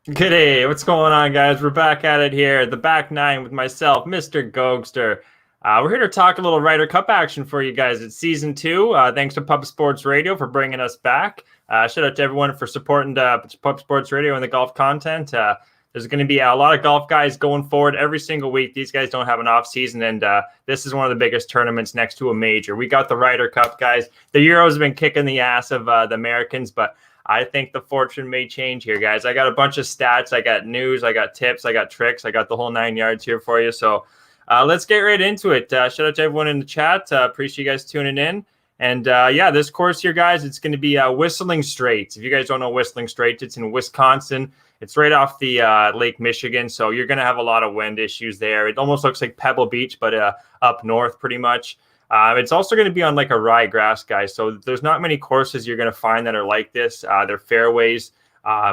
Good day. What's going on, guys? We're back at it here, the back nine with myself, Mr. Gogster. We're here to talk a little Ryder Cup action for you guys. It's season two. Thanks to Pub Sports Radio for bringing us back. Shout out to everyone for supporting Pub Sports Radio and the golf content. There's going to be a lot of golf guys going forward every single week. These guys don't have an off season, and this is one of the biggest tournaments next to a major. We got the Ryder Cup, guys. The Euros have been kicking the ass of the Americans, but I think the fortune may change here, guys. I got a bunch of stats. I got news. I got tips. I got tricks. I got the whole 9 yards here for you. So let's get right into it. Shout out to everyone in the chat. Appreciate you guys tuning in. And yeah, this course here, guys, it's going to be Whistling Straits. If you guys don't know Whistling Straits, it's in Wisconsin. It's right off the Lake Michigan. So you're going to have a lot of wind issues there. It almost looks like Pebble Beach, but up north pretty much. It's also going to be on like a ryegrass, guys. So there's not many courses you're going to find that are like this. They're fairways,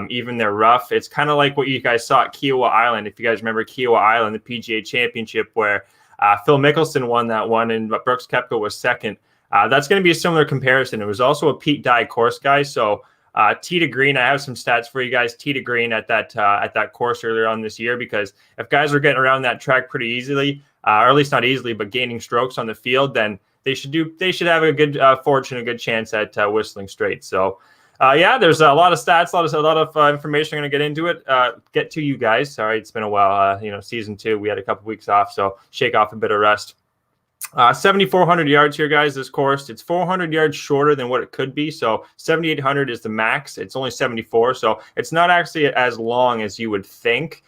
even they're rough. It's kind of like what you guys saw at Kiowa Island. If you guys remember Kiowa Island, the PGA Championship, where Phil Mickelson won that one and Brooks Koepka was second. That's going to be a similar comparison. It was also a Pete Dye course, guys. So tee to green, I have some stats for you guys. Tee to green at that course earlier on this year, because if guys are getting around that track pretty easily, or at least not easily, but gaining strokes on the field, then they should have a good fortune, a good chance at Whistling Straits. So yeah, there's a lot of stats, a lot of information. I'm going to get into it. Get to you guys. Sorry, it's been a while. Season two, we had a couple weeks off, so shake off a bit of rest. 7,400 yards here, guys. This course, it's 400 yards shorter than what it could be. So 7,800 is the max. It's only 74, so it's not actually as long as you would think.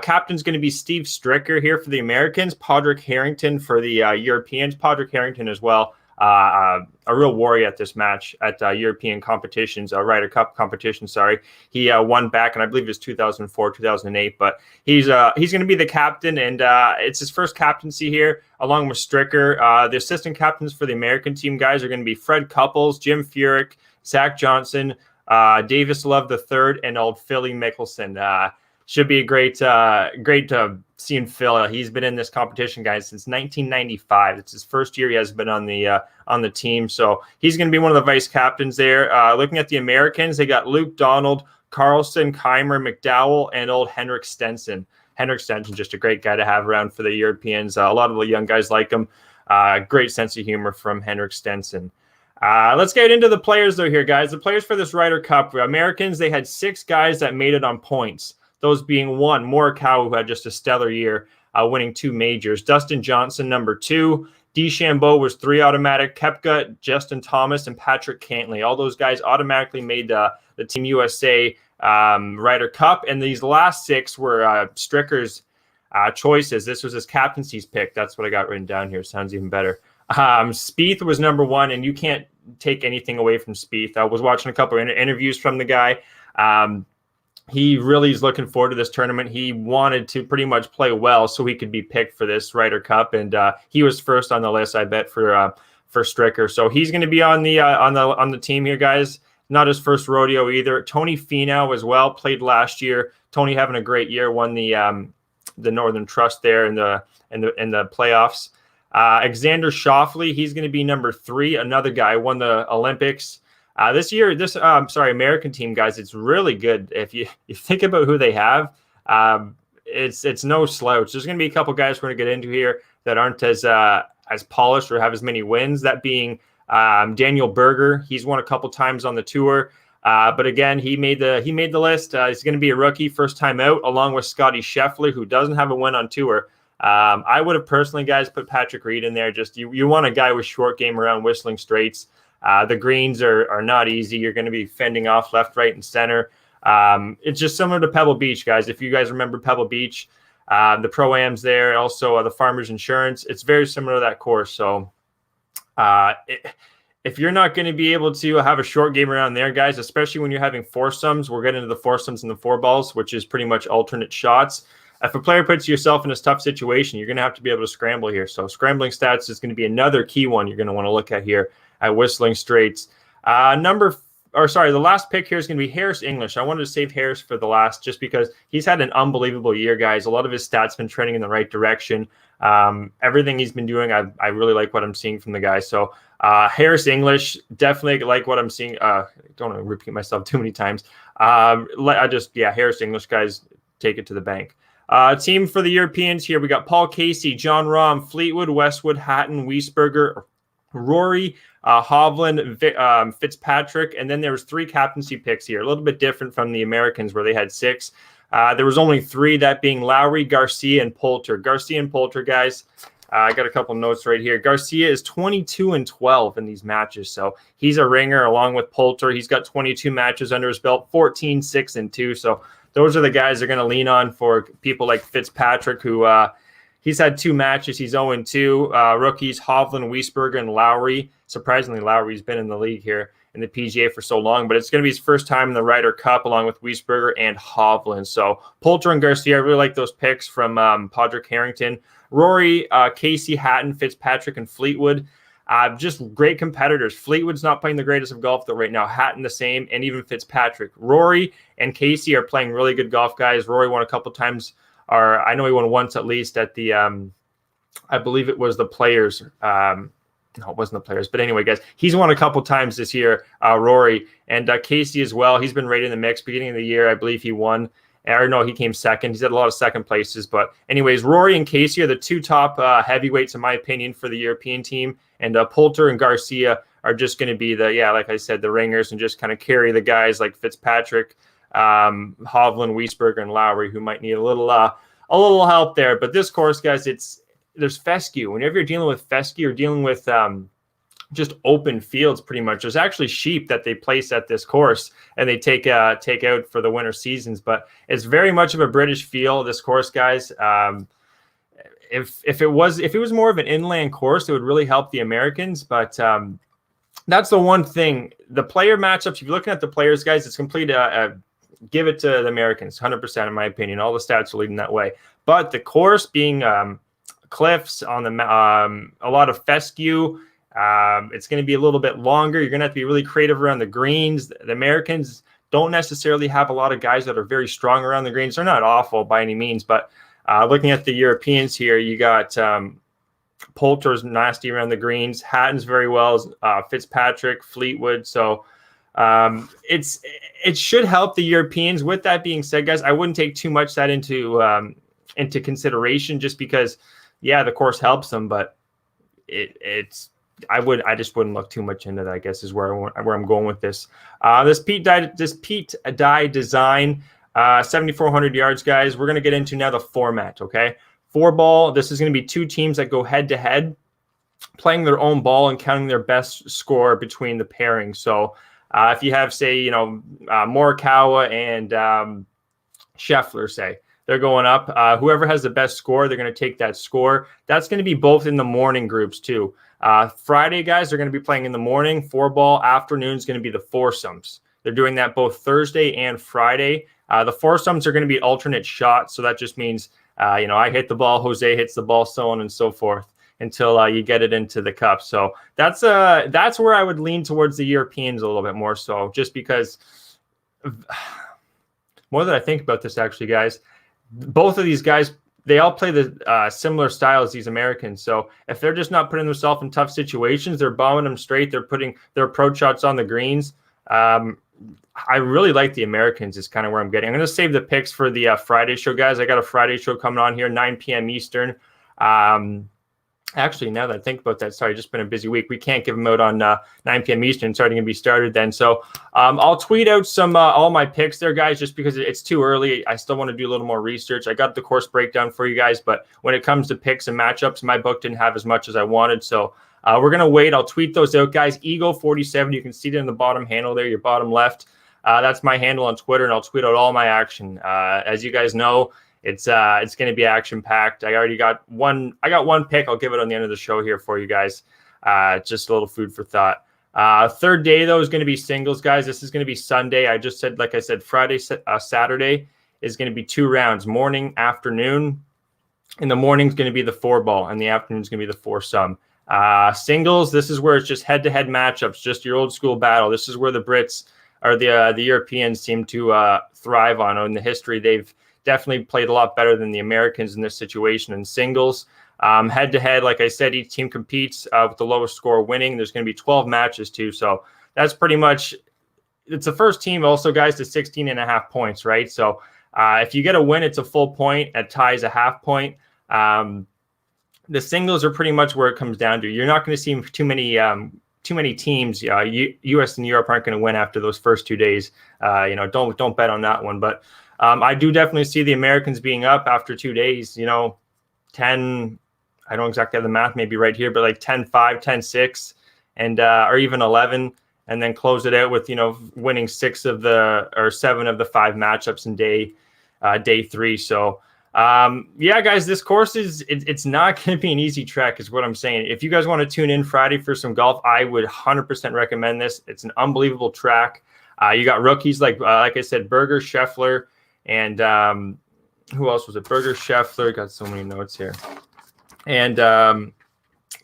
Captain's going to be Steve Stricker here for the Americans, Padraig Harrington for the Europeans. Padraig Harrington as well, a real warrior at this match at European competitions, Ryder Cup competition, sorry. He won back, and I believe it was 2004, 2008, but he's going to be the captain, and it's his first captaincy here, along with Stricker. The assistant captains for the American team, guys, are going to be Fred Couples, Jim Furyk, Zach Johnson, Davis Love III, and old Philly Mickelson. Should be a great seeing Phil. He's been in this competition, guys, since 1995. It's his first year he has been on the team, so he's going to be one of the vice captains there. Looking at the Americans, they got Luke Donald, Carlson, Keimer, McDowell, and old Henrik Stenson. Henrik Stenson, just a great guy to have around for the Europeans. A lot of the young guys like him. Great sense of humor from Henrik Stenson. Let's get into the players, though, here, guys. The players for this Ryder Cup. For Americans, they had 6 guys that made it on points. Those being one, Morikawa, who had just a stellar year, winning 2 majors. Dustin Johnson, number 2. DeChambeau was 3 automatic. Koepka, Justin Thomas, and Patrick Cantlay. All those guys automatically made the Team USA Ryder Cup. And these last 6 were Stricker's choices. This was his captaincy's pick. That's what I got written down here. Sounds even better. Spieth was number 1, and you can't take anything away from Spieth. I was watching a couple of interviews from the guy. He really is looking forward to this tournament. He wanted to pretty much play well so he could be picked for this Ryder Cup, and he was first on the list, I bet, for Stricker. So he's going to be on the team here, guys. Not his first rodeo either. Tony Finau as well, played last year. Tony having a great year, won the Northern Trust there in the playoffs. Alexander Schauffele, he's going to be number 3. Another guy won the Olympics. This year, American team, guys, it's really good. If you think about who they have, it's no slouch. There's going to be a couple guys we're going to get into here that aren't as polished or have as many wins. That being Daniel Berger. He's won a couple times on the tour, but again, he made the list. He's going to be a rookie, first time out, along with Scotty Scheffler, who doesn't have a win on tour. I would have personally, guys, put Patrick Reed in there. Just you want a guy with short game around Whistling Straits. The greens are not easy. You're going to be fending off left, right, and center. It's just similar to Pebble Beach, guys. If you guys remember Pebble Beach, the Pro-Ams there, also the Farmers Insurance, it's very similar to that course. So if you're not going to be able to have a short game around there, guys, especially when you're having foursomes, we're getting into the foursomes and the 4-balls, which is pretty much alternate shots. If a player puts yourself in a tough situation, you're going to have to be able to scramble here. So scrambling stats is going to be another key one you're going to want to look at here at Whistling Straits. The last pick here is going to be Harris English. I wanted to save Harris for the last just because he's had an unbelievable year, guys. A lot of his stats been trending in the right direction. Everything he's been doing, I really like what I'm seeing from the guy. So Harris English, definitely like what I'm seeing. Don't want to repeat myself too many times. Harris English guys take it to the bank. Team for the Europeans here, we got Paul Casey, John Rahm, Fleetwood, Westwood, Hatton, Wiesberger, Rory, Hovland, Fitzpatrick, and then there was 3 captaincy picks here. A little bit different from the Americans where they had 6. There was only 3, that being Lowry, Garcia, and Poulter. Garcia and Poulter, guys. I got a couple notes right here. Garcia is 22-12 in these matches, so he's a ringer along with Poulter. He's got 22 matches under his belt, 14-6-2. So those are the guys they're going to lean on for people like Fitzpatrick, who he's had 2 matches. He's 0-2. Rookies Hovland, Wiesberger, and Lowry. Surprisingly, Lowry's been in the league here in the PGA for so long, but it's going to be his first time in the Ryder Cup along with Wiesberger and Hovland. So Poulter and Garcia, I really like those picks from Padraig Harrington. Rory, Casey, Hatton, Fitzpatrick, and Fleetwood. Just great competitors. Fleetwood's not playing the greatest of golf though right now. Hatton the same, and even Fitzpatrick. Rory and Casey are playing really good golf, guys. Rory won a couple times, or I know he won once at least at the, I believe it was the Players. No, it wasn't the Players. But anyway, guys, he's won a couple times this year, Rory. And Casey as well. He's been right in the mix. Beginning of the year, I believe he won. Or no, he came second. He's had a lot of second places. But anyways, Rory and Casey are the 2 top heavyweights, in my opinion, for the European team. And Poulter and Garcia are just going to be like I said, the ringers and just kind of carry the guys like Fitzpatrick, Hovland, Wiesberger, and Lowry, who might need a little help there. But this course, guys, there's fescue. Whenever you're dealing with fescue, you're dealing with just open fields pretty much. There's actually sheep that they place at this course and they take out for the winter seasons, but it's very much of a British feel, this course, guys. If it was more of an inland course, it would really help the Americans, but that's the one thing. The player matchups, if you're looking at the players, guys, it's complete give it to the Americans, 100% in my opinion. All the stats are leading that way. But the course being cliffs on the a lot of fescue, it's going to be a little bit longer. You're going to have to be really creative around the greens. The Americans don't necessarily have a lot of guys that are very strong around the greens. They're not awful by any means, but looking at the Europeans here, you got Poulter's nasty around the greens. Hatton's very well. Fitzpatrick, Fleetwood. So it should help the Europeans. With that being said, guys, I wouldn't take too much that into consideration, just because, yeah, the course helps them, but I just wouldn't look too much into that, I guess, is where I'm going with this. This Pete Dye design, 7,400 yards, guys. We're going to get into now the format, okay? 4-ball. This is going to be 2 teams that go head-to-head, playing their own ball and counting their best score between the pairings. So if you have, say, Morikawa and Scheffler, say, they're going up. Whoever has the best score, they're going to take that score. That's going to be both in the morning groups, too. Friday, guys, they're going to be playing in the morning. 4-ball. Afternoon is going to be the foursomes. They're doing that both Thursday and Friday. The foursomes are going to be alternate shots, so that just means, I hit the ball, Jose hits the ball, so on and so forth, until you get it into the cup. So that's where I would lean towards the Europeans a little bit more so, just because more than I think about this, actually, guys, both of these guys, they all play the similar style as these Americans. So if they're just not putting themselves in tough situations, they're bombing them straight, they're putting their approach shots on the greens. I really like the Americans is kind of where I'm getting. I'm going to save the picks for the Friday show, guys. I got a Friday show coming on here, 9 p.m. Eastern. Actually, now that I think about that, sorry, just been a busy week. We can't give them out on 9 p.m. Eastern. It's already going to be started then. So I'll tweet out some all my picks there, guys, just because it's too early. I still want to do a little more research. I got the course breakdown for you guys, but when it comes to picks and matchups, my book didn't have as much as I wanted. So we're going to wait. I'll tweet those out, guys. Eagle47, you can see it in the bottom handle there, your bottom left. That's my handle on Twitter, and I'll tweet out all my action. As you guys know, it's going to be action-packed. I got one pick. I'll give it on the end of the show here for you guys. Just a little food for thought. Third day, though, is going to be singles, guys. This is going to be Sunday. I just said, like I said, Friday, Saturday is going to be 2 rounds, morning, afternoon. In the morning is going to be the 4-ball, and the afternoon is going to be the foursome. Singles, this is where it's just head-to-head matchups, just your old-school battle. This is where the Brits or the Europeans seem to thrive on. In the history, they've definitely played a lot better than the Americans in this situation in singles. Head to head, like I said, each team competes with the lowest score winning. There's going to be 12 matches too. So that's pretty much, it's the first team also, guys, to 16.5 points, right? So if you get a win, it's a full point. A tie is a half point. The singles are pretty much where it comes down to. You're not going to see too many teams. U.S. and Europe aren't going to win after those first 2 days. Don't bet on that one. But I do definitely see the Americans being up after 2 days. 10. I don't exactly have the math, maybe right here, but like 10-5, 10-6, and or even 11. And then close it out with, winning 7 of the 5 matchups in day 3. So, guys, this course it's not going to be an easy trek is what I'm saying. If you guys want to tune in Friday for some golf, I would 100% recommend this. It's an unbelievable track. You got rookies like I said, Berger, Scheffler, and who else was it? Berger, Scheffler. Got so many notes here. And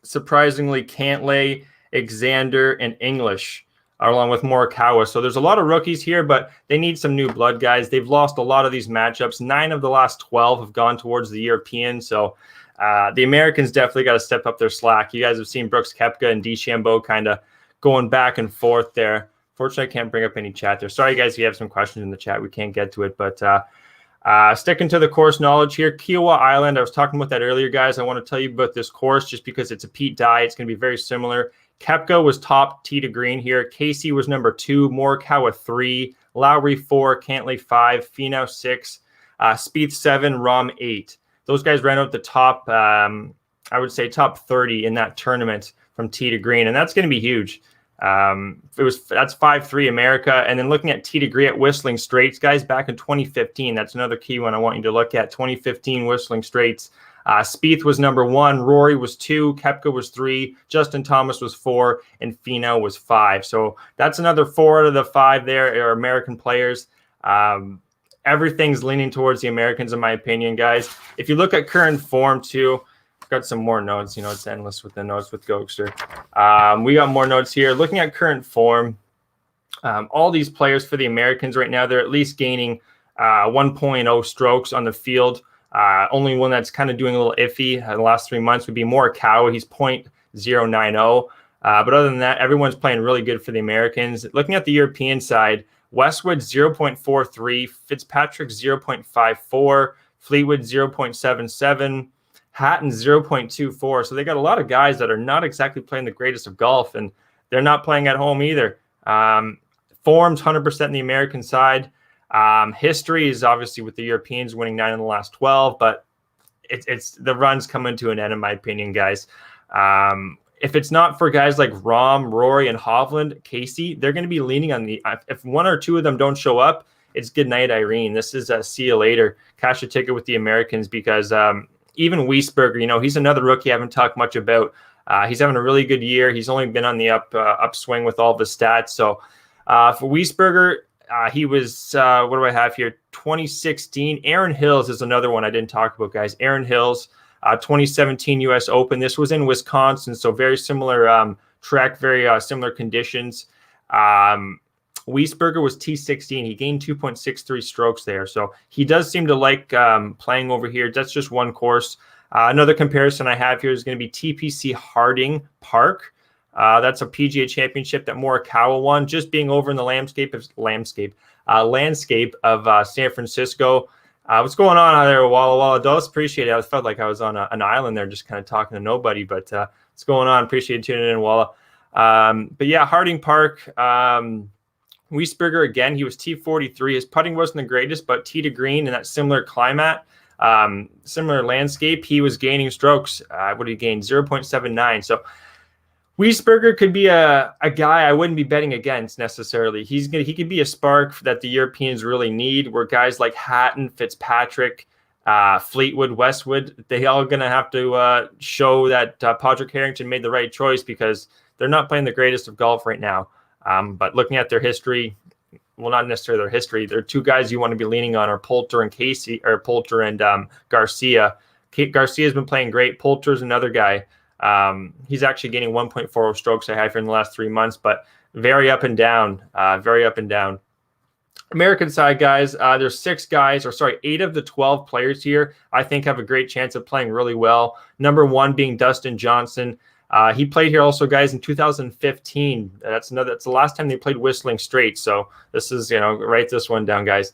surprisingly, Cantlay, Xander, and English, along with Morikawa. So there's a lot of rookies here, but they need some new blood, guys. They've lost a lot of these matchups. 9 of the last 12 have gone towards the Europeans. So the Americans definitely got to step up their slack. You guys have seen Brooks Koepka and DeChambeau kind of going back and forth there. Fortunately, I can't bring up any chat there. Sorry, guys, if you have some questions in the chat. We can't get to it, but sticking to the course knowledge here, Kiowa Island. I was talking about that earlier, guys. I want to tell you about this course just because it's a Pete Dye. It's going to be very similar. Koepka was top tee to green here. Casey was number 2, Morikawa 3, Lowry 4, Cantlay 5, Finau 6, Spieth 7, Rahm 8. Those guys ran out the top, I would say top 30 in that tournament from tee to green, and that's going to be huge. That's 5-3 America, and then looking at tee to green at Whistling Straits, guys, back in 2015. That's another key one I want you to look at. 2015 Whistling Straits. Spieth was number 1, Rory was 2, Koepka was 3, Justin Thomas was 4, and Finau was 5. So that's another 4 out of the 5 there are American players. Everything's leaning towards the Americans, in my opinion, guys. If you look at current form too, I've got some more notes. It's endless with the notes with Gogster. We got more notes here. Looking at current form, all these players for the Americans right now, they're at least gaining 1.0 strokes on the field. Only one that's kind of doing a little iffy the last 3 months would be Morikawa. He's .090. But other than that, everyone's playing really good for the Americans. Looking at the European side, Westwood 0.43, Fitzpatrick 0.54, Fleetwood 0.77, Hatton 0.24. So they got a lot of guys that are not exactly playing the greatest of golf, and they're not playing at home either. Forms 100% in the American side. History is obviously with the Europeans winning 9 in the last 12, but it's the run's coming to an end, in my opinion, guys. If it's not for guys like Rahm, Rory, and Hovland, Casey, they're going to be leaning on if 1 or 2 of them don't show up, it's good night, Irene. This is a see you later. Cash a ticket with the Americans because even Wiesberger, he's another rookie I haven't talked much about. He's having a really good year. He's only been on the upswing with all of his stats. So for Wiesberger, he was, what do I have here? 2016. Aaron Hills is another one I didn't talk about, guys. Aaron Hills, 2017 U.S. Open. This was in Wisconsin, so very similar track, very similar conditions. Wiesberger was T16. He gained 2.63 strokes there. So he does seem to like playing over here. That's just one course. Another comparison I have here is going to be TPC Harding Park. That's a PGA championship that Morikawa won, just being over in the landscape of San Francisco. What's going on out there, Walla Walla Dos? Appreciate it. I felt like I was on an island there just kind of talking to nobody, but what's going on? Appreciate tuning in, Walla. But yeah, Harding Park. Wiesberger, again, he was T43. His putting wasn't the greatest, but tee to green in that similar climate, similar landscape, he was gaining strokes. What did he gain? 0.79. So Wiesberger could be a guy I wouldn't be betting against necessarily. He could be a spark that the Europeans really need, where guys like Hatton, Fitzpatrick, Fleetwood, Westwood, they all going to have to show that Padraig Harrington made the right choice because they're not playing the greatest of golf right now. But looking at their history, well, not necessarily their history, there are 2 guys you want to be leaning on are Poulter and Casey, or Poulter and Garcia. Garcia's been playing great. Poulter's another guy. He's actually gaining 1.40 strokes I have here in the last 3 months, but very up and down, very up and down. American side, guys, there's 8 of the 12 players here I think have a great chance of playing really well. Number 1 being Dustin Johnson. He played here also, guys, in 2015. That's the last time they played Whistling Straits. So this is, write this one down, guys.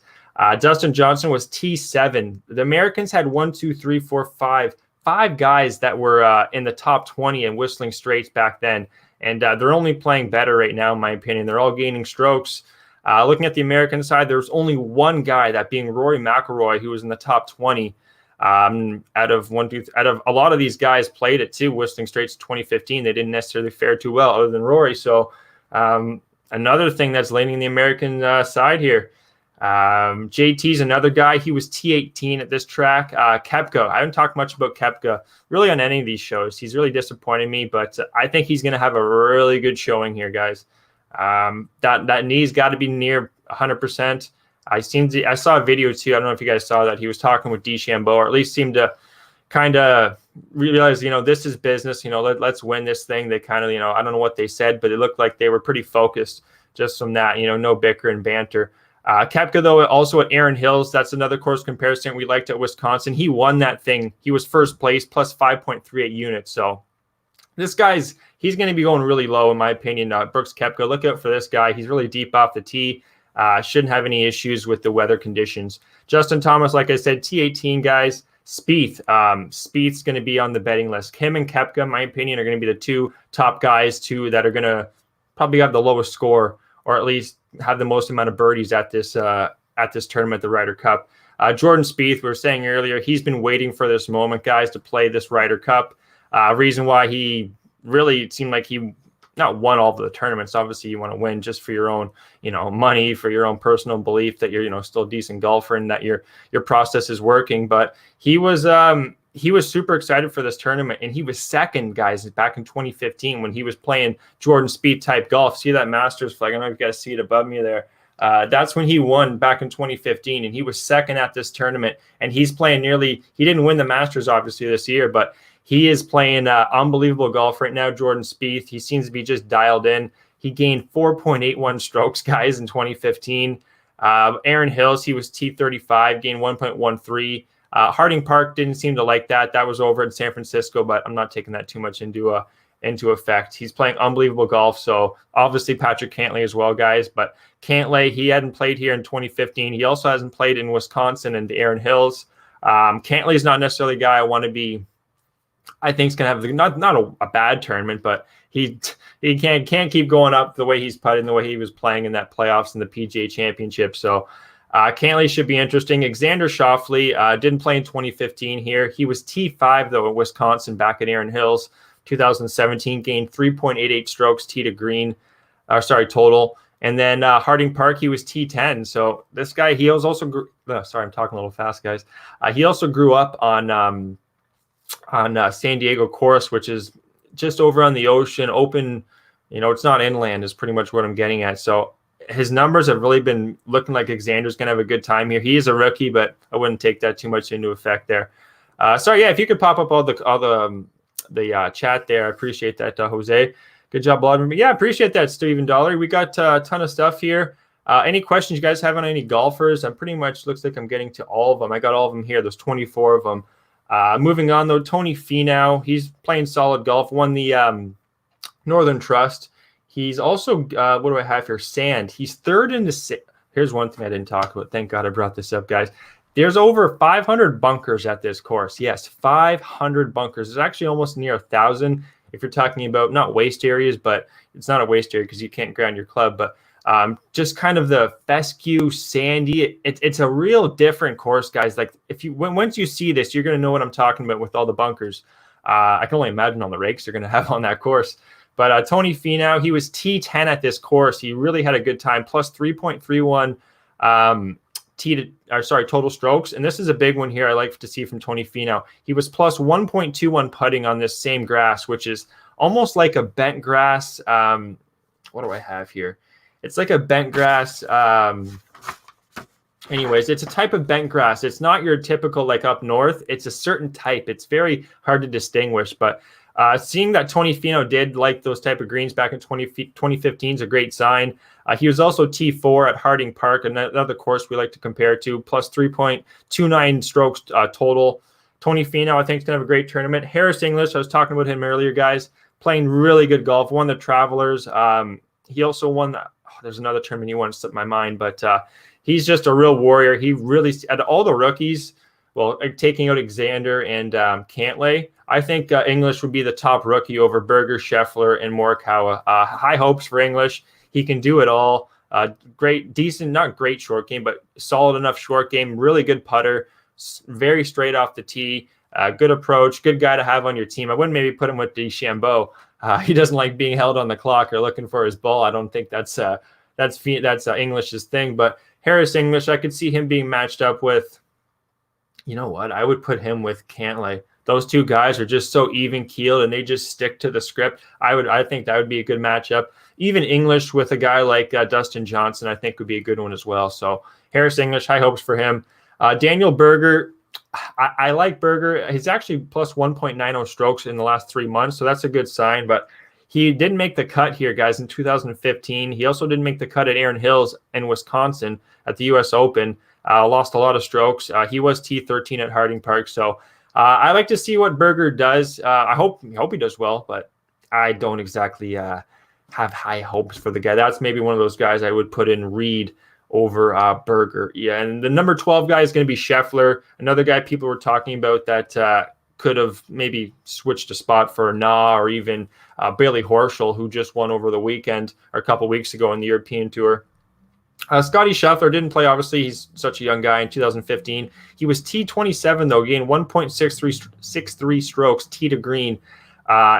Dustin Johnson was T7. The Americans had 5 guys that were in the top 20 in Whistling Straits back then. And they're only playing better right now, in my opinion. They're all gaining strokes. Looking at the American side, there's only one guy, that being Rory McIlroy, who was in the top 20. Out of a lot of these guys played it too. Whistling Straits 2015, they didn't necessarily fare too well, other than Rory. So another thing that's leaning the American side here. JT's another guy. He was T18 at this track. Koepka, I haven't talked much about Koepka really on any of these shows. He's really disappointed me, but I think he's going to have a really good showing here, guys. That knee's got to be near 100%. I saw a video too. I don't know if you guys saw that. He was talking with DeChambeau, or at least seemed to kind of realize, this is business. Let's win this thing. They kind of, I don't know what they said, but it looked like they were pretty focused just from that. No bicker and banter. Koepka, though, also at Erin Hills. That's another course comparison we liked at Wisconsin. He won that thing. He was first place, plus 5.38 units. So this he's going to be going really low, in my opinion. Brooks Koepka, look out for this guy. He's really deep off the tee. Shouldn't have any issues with the weather conditions. Justin Thomas, like I said, T18, guys. Spieth. Spieth's going to be on the betting list. Him and Koepka, in my opinion, are going to be the 2 top guys, that are going to probably have the lowest score, or at least have the most amount of birdies at this tournament, the Ryder Cup. Jordan Spieth, we were saying earlier, he's been waiting for this moment, guys, to play this Ryder Cup. Reason why he really seemed like he not won all of the tournaments. Obviously, you want to win just for your own, money, for your own personal belief that you're, still a decent golfer and that your process is working. But he was super excited for this tournament, and he was second, guys, back in 2015 when he was playing Jordan Spieth type golf. See that Masters flag? I don't know if you guys see it above me there. That's when he won back in 2015, and he was second at this tournament. And he's playing he didn't win the Masters obviously this year, but he is playing unbelievable golf right now, Jordan Spieth. He seems to be just dialed in. He gained 4.81 strokes, guys, in 2015. Erin Hills, he was T35, gained 1.13. Harding Park didn't seem to like that. That was over in San Francisco, but I'm not taking that too much into effect. He's playing unbelievable golf. So obviously Patrick Cantlay as well, guys. But Cantlay, he hadn't played here in 2015. He also hasn't played in Wisconsin and the Erin Hills. Cantlay is not necessarily a guy I think is going to have not a bad tournament, but he can't keep going up the way he's putting, the way he was playing in that playoffs and the PGA Championship. So Cantlay should be interesting. Xander Schauffele didn't play in 2015 here. He was T5, though, in Wisconsin back at Erin Hills. 2017, gained 3.88 strokes tee to green, total. And then Harding Park, he was T10. So this guy, he was also sorry, I'm talking a little fast, guys. He also grew up on San Diego course, which is just over on the ocean, open. It's not inland, is pretty much what I'm getting at. So his numbers have really been looking like Xander's going to have a good time here. He is a rookie, but I wouldn't take that too much into effect there. If you could pop up all the chat there, I appreciate that, Jose. Good job, Blood. Yeah, appreciate that, Steven Dollar. We got a ton of stuff here. Any questions you guys have on any golfers? I'm pretty much looks like I'm getting to all of them. I got all of them here. There's 24 of them. Moving on, though, Tony Finau, he's playing solid golf, won the Northern Trust. He's also, what do I have here? Sand. He's third in the Here's one thing I didn't talk about. Thank God I brought this up, guys. There's over 500 bunkers at this course. Yes, 500 bunkers. It's actually almost near 1,000 if you're talking about not waste areas, but it's not a waste area because you can't ground your club, but just kind of the fescue, sandy. It's a real different course, guys. Like once you see this, you're going to know what I'm talking about with all the bunkers. I can only imagine all the rakes they're going to have on that course. But Tony Finau, he was T10 at this course. He really had a good time, plus 3.31 total strokes. And this is a big one here I like to see from Tony Finau. He was plus 1.21 putting on this same grass, which is almost like a bent grass. What do I have here? It's like a bent grass. Anyways, it's a type of bent grass. It's not your typical like up north. It's a certain type. It's very hard to distinguish, but Seeing that Tony Finau did like those type of greens back in 2015 is a great sign. He was also T4 at Harding Park, another course we like to compare to, plus 3.29 strokes total. Tony Finau, I think, is going to have a great tournament. Harris English, I was talking about him earlier, guys, playing really good golf, won the Travelers. He also won, there's another tournament he won, slipped my mind, but he's just a real warrior. He really, out of all the rookies, well, taking out Xander and Cantlay, I think English would be the top rookie over Berger, Scheffler, and Morikawa. High hopes for English. He can do it all. Great, decent, not great short game, but solid enough short game. Really good putter. Very straight off the tee. Good approach. Good guy to have on your team. I wouldn't maybe put him with DeChambeau. He doesn't like being held on the clock or looking for his ball. I don't think that's English's thing. But Harris English, I could see him being matched up with. You know what? I would put him with Cantlay. Those two guys are just so even keeled and they just stick to the script. I think that would be a good matchup. Even English with a guy like Dustin Johnson, I think would be a good one as well. So Harris English, high hopes for him. Daniel Berger, I like Berger. He's actually plus 1.90 strokes in the last 3 months, so that's a good sign. But he didn't make the cut here, guys, in 2015. He also didn't make the cut at Erin Hills in Wisconsin at the U.S. Open. Lost a lot of strokes. He was T13 at Harding Park. So I like to see what Berger does. I hope he does well, but I don't exactly have high hopes for the guy. That's maybe one of those guys I would put in Reed over Berger. Yeah, and the number 12 guy is going to be Scheffler, another guy people were talking about that could have maybe switched a spot for Na or even Bailey Horschel, who just won over the weekend or a couple weeks ago on the European Tour. Scotty Scheffler didn't play, obviously. He's such a young guy in 2015. He was T27, though, gained 1.63 strokes tee to green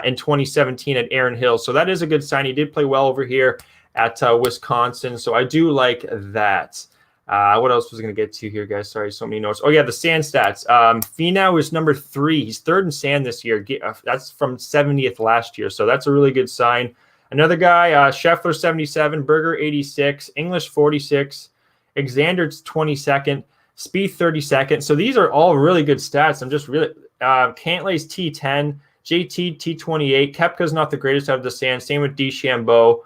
in 2017 at Erin Hills. So that is a good sign. He did play well over here at Wisconsin. So I do like that. What else was I going to get to here, guys? Sorry, so many notes. Oh, yeah, the sand stats. Finau is number 3. He's third in sand this year. That's from 70th last year. So that's a really good sign. Another guy, Scheffler 77, Berger 86, English 46, Xander's 22nd, Spieth 32nd. So these are all really good stats. I'm just really Cantlay's T10, JT T28. Koepka's not the greatest out of the sand. Same with DeChambeau.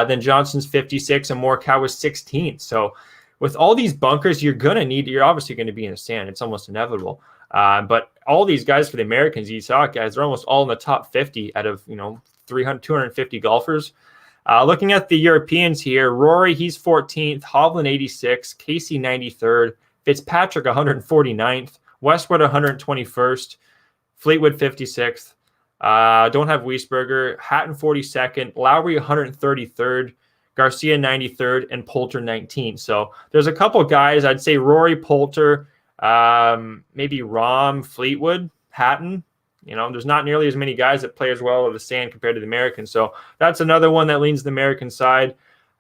Then Johnson's 56 and Morikawa's 16th. So with all these bunkers, you're obviously going to be in the sand. It's almost inevitable. But all these guys for the Americans, you saw it, guys, they're almost all in the top 50 out of 250 golfers. Looking at the Europeans here, Rory, he's 14th, Hovland 86, Casey 93rd, Fitzpatrick 149th, Westwood 121st, Fleetwood 56th. Don't have Wiesberger, Hatton 42nd, Lowry 133rd, Garcia 93rd, and Poulter 19th. So there's a couple guys, I'd say Rory, Poulter, maybe Rahm, Fleetwood, Hatton. There's not nearly as many guys that play as well with the sand compared to the Americans. So that's another one that leans the American side.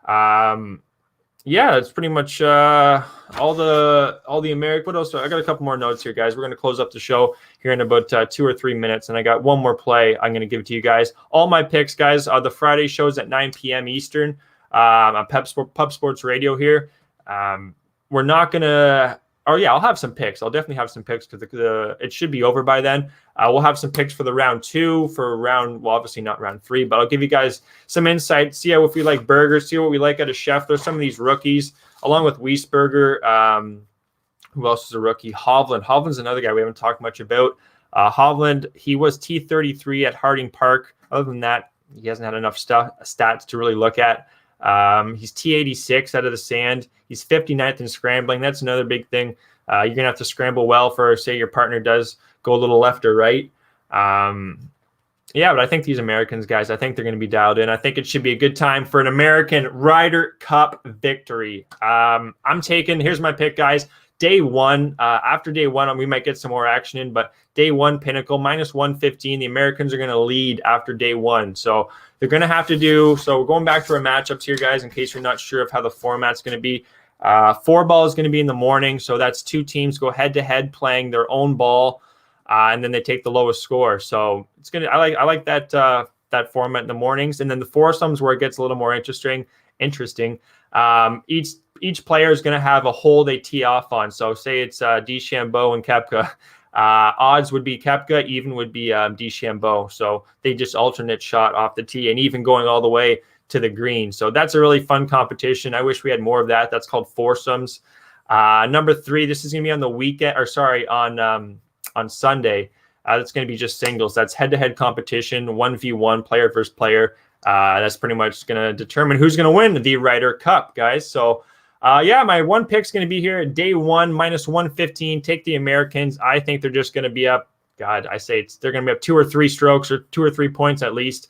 Yeah, it's pretty much all the American. What else? I got a couple more notes here, guys. We're going to close up the show here in about 2 or 3 minutes, and I got one more play I'm going to give it to you guys. All my picks, guys, the Friday shows at 9 p.m. Eastern on Pub Sports Radio here. We're not going to – oh, yeah, I'll have some picks. I'll definitely have some picks because it should be over by then. We'll have some picks for the round 2, obviously not round 3, but I'll give you guys some insight, see if we like Berger, see what we like out of Scheffler, some of these rookies, along with Wiesberger. Who else is a rookie? Hovland. Hovland's another guy we haven't talked much about. Hovland, he was T33 at Harding Park. Other than that, he hasn't had enough stats to really look at. He's T86 out of the sand. He's 59th in scrambling. That's another big thing. You're going to have to scramble well for, say, your partner does go a little left or right. Yeah, but I think these Americans, guys, I think they're going to be dialed in. I think it should be a good time for an American Ryder Cup victory. Here's my pick, guys. Day 1, after day 1, we might get some more action in, but day 1, Pinnacle, minus 115. The Americans are going to lead after day 1. So they're going to have to so we're going back to our matchups here, guys, in case you're not sure of how the format's going to be. 4-ball is going to be in the morning, so that's 2 teams go head-to-head playing their own ball, and then they take the lowest score. So it's going to. I like that that format in the mornings, and then the foursomes where it gets a little more interesting. Each player is going to have a hole they tee off on. So say it's DeChambeau and Koepka. Odds would be Koepka, even would be DeChambeau. So they just alternate shot off the tee and even going all the way to the green. So that's a really fun competition. I wish we had more of that. That's called foursomes. Number 3, this is going to be on the weekend, or sorry, on Sunday. That's going to be just singles. That's head-to-head competition, 1v1, player versus player. That's pretty much going to determine who's going to win the Ryder Cup, guys. So, yeah, my one pick's going to be here at day 1, minus 115. Take the Americans. I think they're just going to be up. God, I say they're going to be up 2 or 3 strokes or 2 or 3 points at least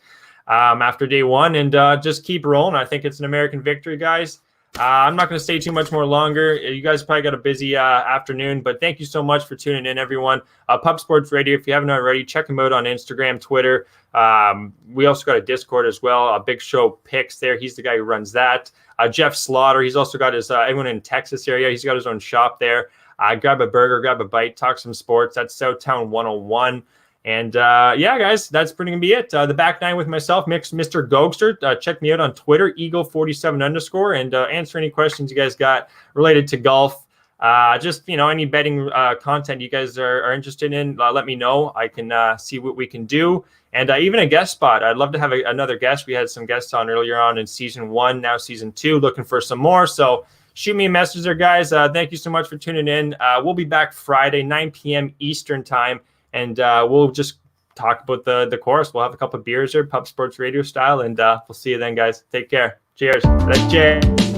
after day 1, and just keep rolling. I think it's an American victory, guys. I'm not going to stay too much more longer. You guys probably got a busy afternoon, but thank you so much for tuning in, everyone. Pub Sports Radio, if you haven't already, check them out on Instagram, Twitter. We also got a Discord as well. Big Show Picks there. He's the guy who runs that. Jeff Slaughter, he's also got his, everyone in Texas area, he's got his own shop there. Grab a burger, grab a bite, talk some sports. That's Southtown 101. And yeah, guys, that's pretty going to be it. The back nine with myself, Mr. Gogster. Check me out on Twitter, Eagle47_, and answer any questions you guys got related to golf. Just, any betting content you guys are interested in, let me know. I can see what we can do. And even a guest spot. I'd love to have another guest. We had some guests on earlier on in season 1, now season 2, looking for some more. So shoot me a message there, guys. Thank you so much for tuning in. We'll be back Friday, 9 p.m. Eastern time. And we'll just talk about the course. We'll have a couple of beers here, Pub Sports Radio style, and we'll see you then, guys. Take care. Cheers. Cheers.